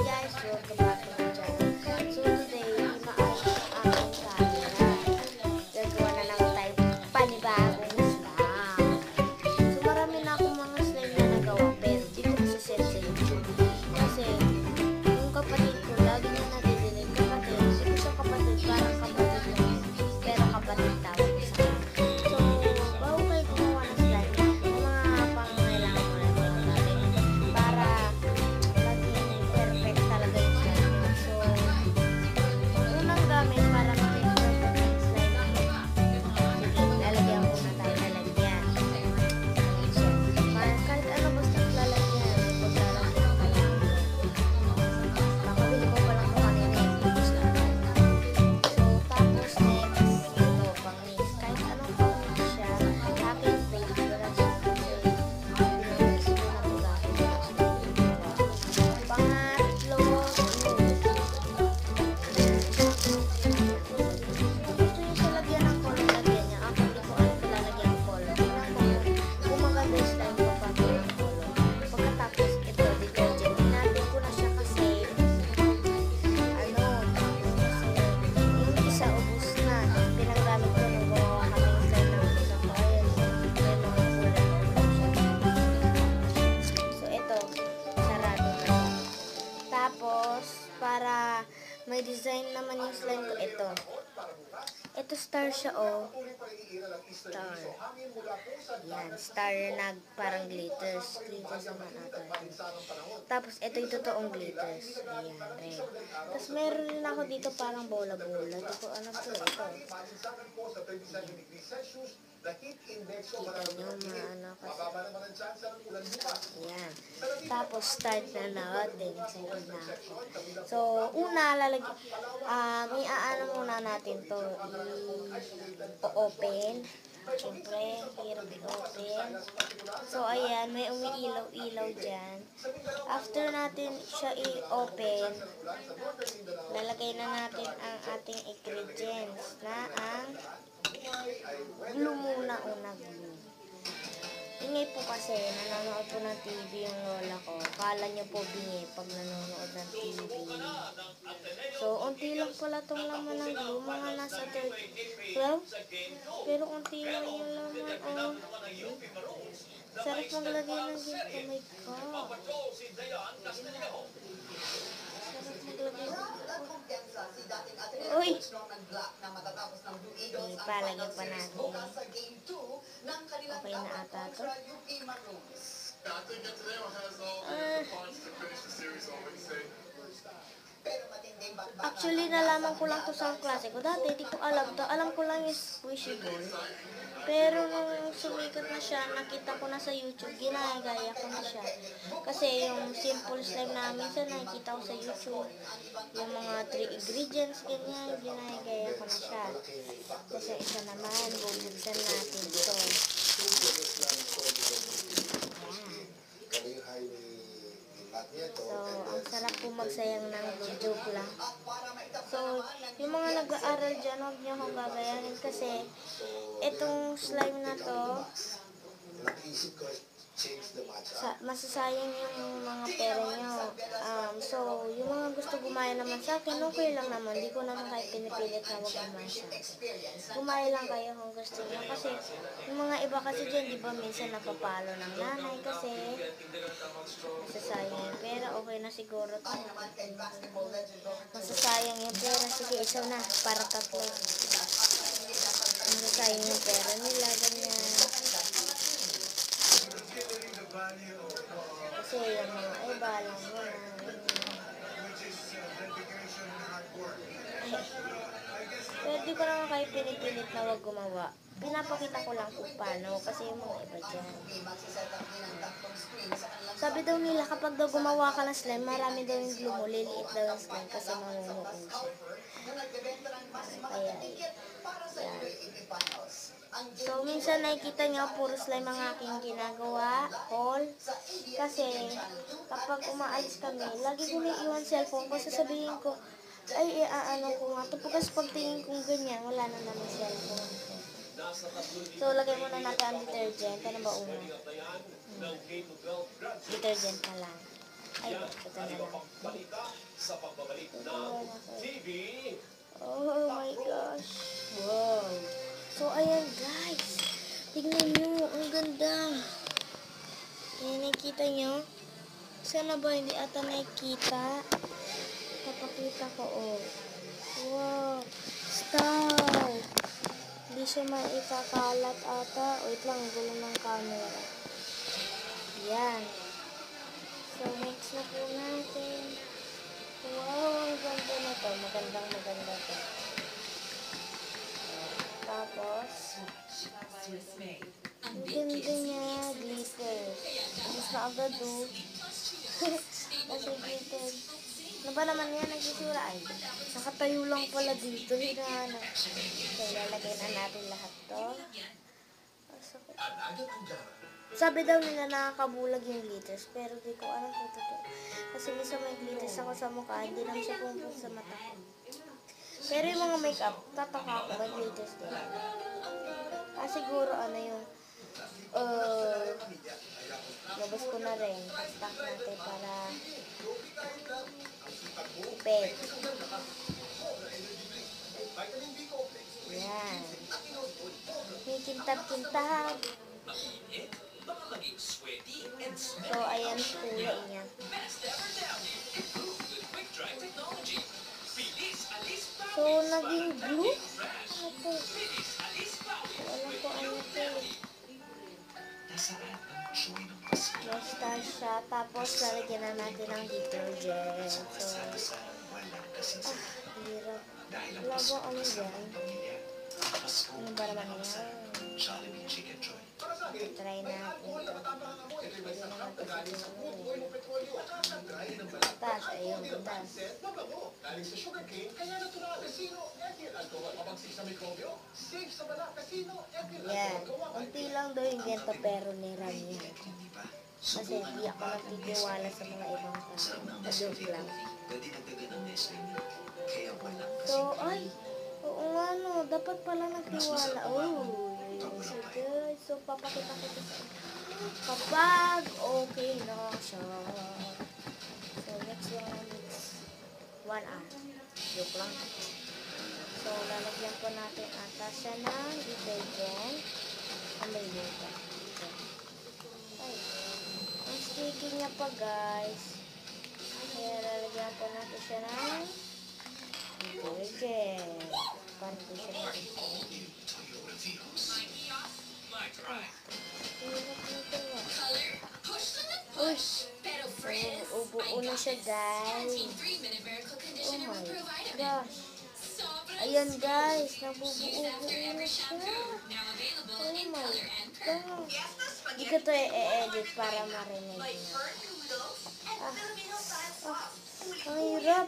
guys, welcome back to my channel. So today, maayos ang aking camera. Gagawa na lang tayo panibagong slime. So marami na akong mga slime na nagawa, pero di ko nasiset sa YouTube. Kasi yung kapatid ko, lagi niya nadidinig. Kapatid, hindi ko siya kapatid, parang kapatid lang. Pero kapatid tawag ko sa akin. So, bago kayo gumawa ng slime, yung mga pangangailangan mo na mga gamit para maging perfect talaga yung slime mo. So, unang gamit para maging perfect yung slime mo. Sige, lalagyan muna tayo lalagyan. Kahit ano basta lalagyan. Paglalagyan ka lang. Nakabili ko pa lang ito kanina. Ibigos lang. So, tapos next, ito, pang-mix. Kahit anong pang-mix siya, aking favorite kasi pinag-mix ko na ito dati. Pangatlo, gusto nyo siya lagyan ng color, lagyan niya. Ako hindi ko alam kung lalagyan ng color. Kung maganda yung slime ko, papagyan ng color. Pagkatapos, ito, detergent. Hinati ko na siya kasi, yung isa, ubus na. Pinagamit ko nung gumawa kami ng slime ng isa ko. Ayun, may mga kulang. So, ito, sarado na siya. Tapos, para may design naman yung slime ko, ito. Ito star siya, oh. Star. Yan, star na parang glitters. Glitters naman ata. Tapos, ito yung totoong glitters. Ayan, red. Tapos, meron rin ako dito parang bola-bola. Hindi ko alam to, ito. Kita nyo, maano kasi. Ayan. Tapos, start na natin. Excited na ako. So, una, iaano muna natin to. I-open. Siyempre, hirap i-open. So, ayan, may umiilaw-ilaw dyan. After natin siya i-open, lalagay na natin ang ating ingredients na ang glue muna, una glue. Ingay po kasi, nanonood po ng TV yung lola ko. Kala nyo po bingi pag nanonood ng TV. So, unti lang pala itong laman ng glue. Mga nasa 12. Pero unti lang yung laman. Oh. Sarap maglagay ng glue. Oh my God. Sarap maglagay ng Uy! Palagyan pa natin. Okay na ata ito. Actually, nalaman ko lang to sa klase ko. Dati, di ko alam to. Alam ko lang yung squishable. Pero nung sumikat na siya, nakita ko na sa YouTube, ginagaya ko na siya. Kasi yung simple slime na minsan nakikita ko sa YouTube, yung mga 3 ingredients, ganyan, ginagaya ko na siya. Kasi isa naman, bubuksan natin ito. So, ang sarap po magsayang ng joke lang. So, yung mga nag-aaral dyan, huwag nyo akong gagayahin kasi itong slime na to, masasayang yung mga pera nyo. So, yung mga gusto gumaya naman sa akin, okay lang naman. Di ko naman kahit pinipilit na huwag gumaya sa akin. Gumaya lang kayo kung gusto nyo. Kasi, yung mga iba kasi dyan, di ba minsan napapalo ng nanay kasi masasayang yung pera. Okay na siguro ito. Masasayang yung pera. Sige, isa na. Para tatlo. Masasayang yung pera nila. Ganyan. Kasi yung mga iba lang mo na. Pero di ko naman kayo pinipilit na wag gumawa. Pinapakita ko lang kung paano. Kasi yung mga iba dyan. Sabi daw nila kapag daw gumawa ka ng slime, marami daw yung glue mo. Liliit daw yung slime kasi mamumuon siya. Kaya, yan. So, minsan nakikita nyo, puro slime ang aking ginagawa, haul. Kasi, kapag umaalis kami, lagi ko na iwan cellphone ko, sasabihin ko, ay, ano ko nga, tapos pagtingin kong ganyan, wala na naman cellphone ko. So, lagay muna natin ang detergent. Ano ba una? Detergent na lang. Ay, ito na lang. Sa pagbabalik ng TV. Oh my gosh. Wow. So, ayan guys. Tignan nyo. Ang ganda. Ayan, nakikita nyo? Sana ba hindi ata nakikita? Papakita ko, oh. Wow. Stop. Hindi siya maikakalat ata. Wait lang, gulo ng camera. Yan. So, next na po natin. Wow, ang ganda na to. Magandang maganda to. Tapos, ang ganda niya, glitters. Alis na agad, oh. Kasi glitters. Ano ba naman yan? Nagsisura. Ay, nakatayo lang pala dito. Hinahanap. So, lalagay na natin lahat to. Sabi daw nila nakakabulag yung glitters, pero di ko alam kung totoo. Kasi minsan may glitters ako sa mukha, hindi naman siya pumupunta sa mata ko. Pero yung mga makeup, tataka ako, may glitters din. Siguro ano yung, labas ko na rin, pastack natin para ipet. Yan. May kintab-kintab. So, ayan kulay niya. So, naging blue? Ito. Alam ko ano ito. Basta siya. Tapos, lalagyan na natin ng detergent. So, hirap. Wala ba ano yan? Ano ba naman yan? Try natin ito. Hindi naman kasi butas. Ayun, butas. Yan. Unti lang daw yung gento pero niran yan. Kasi hindi ako nagtitiwala sa mga ibang tao. Joke lang. So, ay, oo nga no, dapat pala nagtiwala. Oh, so good. So, papakita ko ito sa inyo. Kapag okay na siya. So, next one is 1 hour. Joke lang. So, lalagyan po natin ata siya ng detergent. May lupa. Ay, ang sticky niya pa guys. Kaya lalagyan po natin siya ng detergent. Para po siya na-detergent. Ubuo na siya guys. Oh my gosh. Ayan guys, nabubuo na siya. Oh my gosh. Hindi ko ito i-edit para marinig niya. Ang hirap.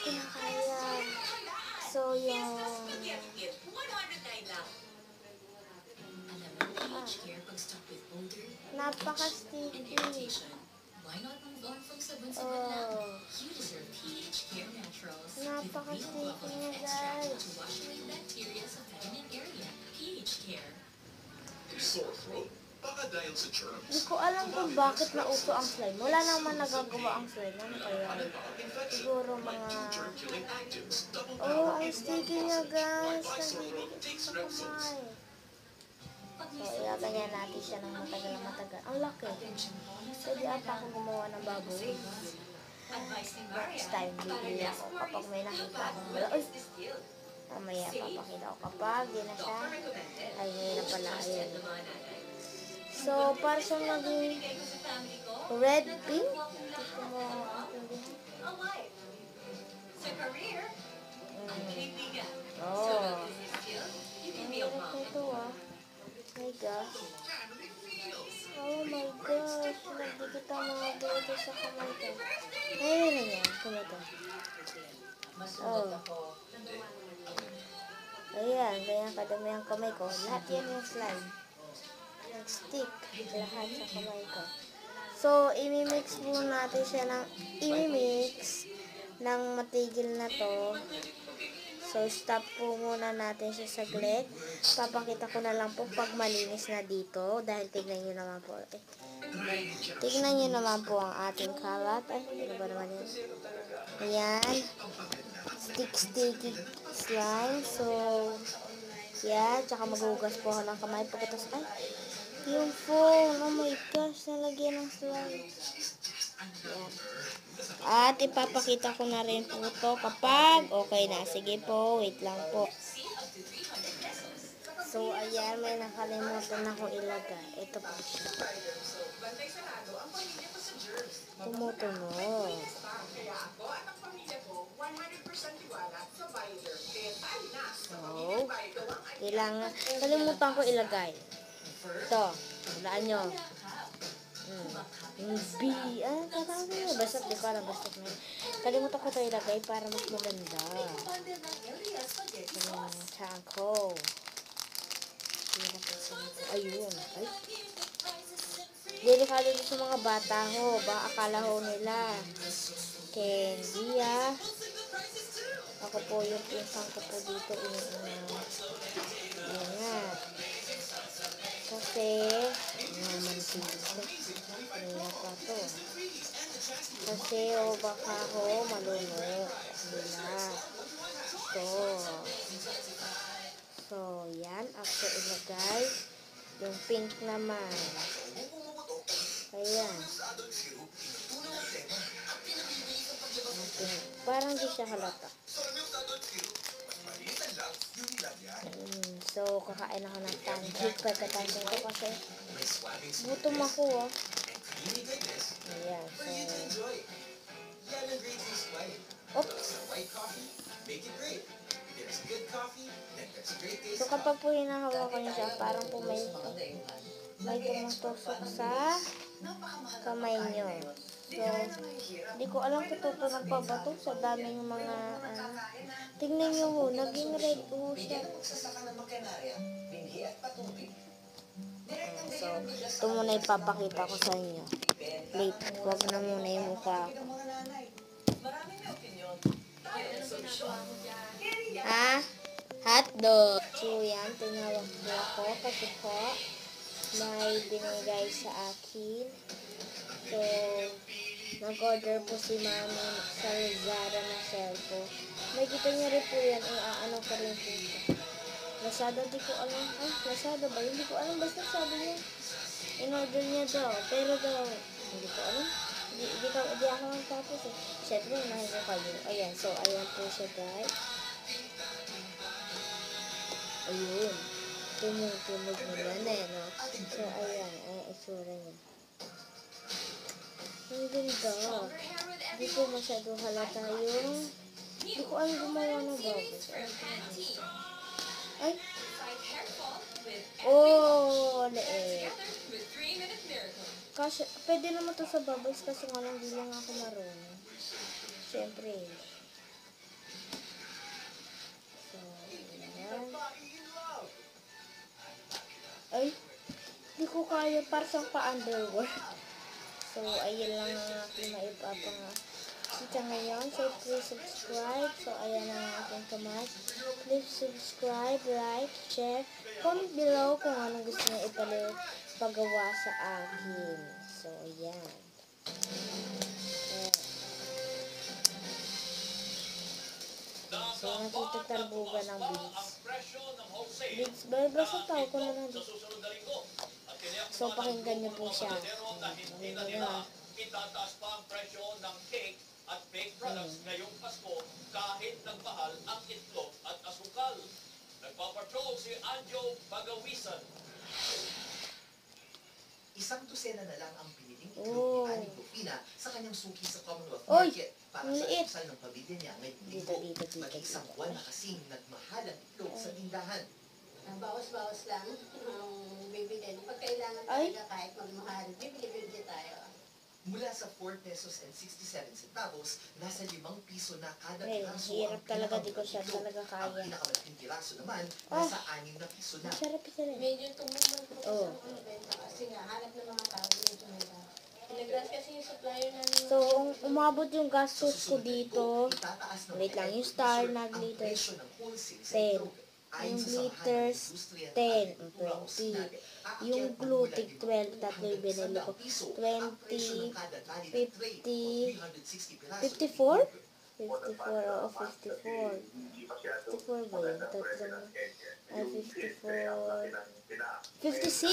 Kinakaya. So yung napaka-sticky. Napaka-sticky niya guys. Hindi ko alam kung bakit nauso ang slime. Wala naman nagagawa ang slime. Ano kaya? Siguro mga... Oh, ang sticky niya guys. Nagigit sa kamay. So, ilaganyan natin siya ng matagal. Ang laki. Pwede ata ako gumawa ng baboy. Next time, bibili ako kapag may nakita akong wala. Uy! Mamaya, papakita ko kapag yun na siya. Ay, ngayon na pala. Ayun. So, para siyang naging red pink. Ito mo oh. Ito my gosh. Oh my gosh. Nagdikit ang mga dito sa kamay ko. Ayun na yan. Kumito. Oh. Ayan. Ganyan kadami ang kamay ko. Lahat yan yung slime. Nag-stick. Lahat sa kamay ko. So, imimix muna natin siya ng matigil na to. So, stop po muna natin siya saglit. Papakita ko na lang po pag malinis na dito. Dahil tignan nyo naman po. Tingnan nyo naman po ang ating kalat. Ay, ano ba naman yun? Ayan. Sticky slime. So, yan. Tsaka maghugas po ako ng kamay. Pagkatas, ay, yung phone. Oh my gosh, nalagyan ng slime. Yan. At ipapakita ko na rin po ito kapag okay na. Sige po, wait lang po. So, ayan, may nakalimutan akong ilagay. Ito po siya. Tumutunog. So, kailangan, kalimutan ko ilagay. Ito, hulaan nyo. Yung B, tatawag nyo. Basta, di ko alam, basta may. Kalimutan ko ito ilagay para mas maganda. Chanko. Ayun. Ay. Delikado din sa mga bata ho. Baka akala ho nila candy Ako po yung pinsang ko po dito. Ayan nga. Kasi naman dito. Ayan pa to. Kasi baka ho malunok nila. So, yan. After ilagay, yung pink naman. Ayan. Okay. Parang di siya halata. So, kakain ako ng pancake. Pagka-pancake ko kasi gutom ako, oh. Ayan. So, oops. So, kapag po hinahawakan niyo siya, parang po may tumutusok sa kamay niyo. So, di ko alam kung tutunog pa ba ito sa dami ng mga, tingnan niyo ho, naging red ho siya. So, ito muna ipapakita ko sa inyo. Wait, wag na muna yung mukha ko. Hotdog. So, yan. Tinawag po ako kasi po may binigay sa akin. So, nag-order po si Mami sa Lazada na cellphone. May kita niya rin po yan. Ano ko rin po siya. Lazada, di ko alam. Lazada ba? Hindi ko alam. Basta sabi niya. In-order niya daw. Pero daw, hindi ko alam. Di ako magtapos eh. Siyempre, unahin ko kayo. Ayan. So, ayan po siya, guys. Ayun. Tumutunog naman eh, no? So, ayan. Ayan, isura niya. Ang ganda. Hindi ko masyado halata yung... Hindi ko alam gumawa ng bubbles. Ay! Oh, leeg. Kasi, pwede naman to sa bubbles kasi nga lang di lang ako marunong. Siyempre. So, ayan. Ay, di ko kaya para sa pa-underwear. So, ayun lang ang aking maipapangakita ngayon. So, please subscribe. So, ayan ang aking kamay. Please subscribe, like, share, comment below kung anong gusto niyo ipagawa sa akin. So, ayan. So, natutatalbugan ng beads. Beads, basta tao ko na lang. So, pakinggan niyo po siya. Pakinggan niyo ha. Itataas pa ang presyo ng cake at baked products ngayong Pasko kahit nagmahal ang itlog at asukal. Nagpapatrol si Anjo Bagawisan. Isang dosena na lang ang piniling Oh. itlog ni Aling Rufina sa kanyang suki sa Commonwealth Oy, Market para ang sa liit. almusal ng pamilya niya ngayong Dito. Mag-isang buwan na kasing nagmahal ang itlog sa tindahan. Bawas-bawas lang ang bibilin. Pag kailangan Ay. talaga kahit magmahal, bibili-bili tayo. Mula sa 4 pesos and 67 centavos, nasa 5 piso na kada Ay, piraso hirap ang talaga, di ko pinakamalaking siya itlog. talaga Ang kaya. pinakamalaking piraso naman, nasa 6 na piso na. Sarap ito rin. Medyo tumubal po Oh. sa benta kasi nga hanap ng mga tao medyo nila. Pinagras kasi yung supplier namin. So, umabot yung Sa gastos ko susunod na dito. itataas ng Wait lang, mga yung star producer nag ang liter. presyo ng wholesale sa 10. itlog. Ayon Yung sa samahan ng glitters, industriya ng 10, agrikultura o 20. SNAG, aakyat Yung ang glue, mula tig 50 12, tatlo yung hanggang binili ko. 100 piso ang presyo ng kada tali ng tray o 360 piraso. 54? 54, oo, 54. 54 ba yun? Tatlong, 54. 56!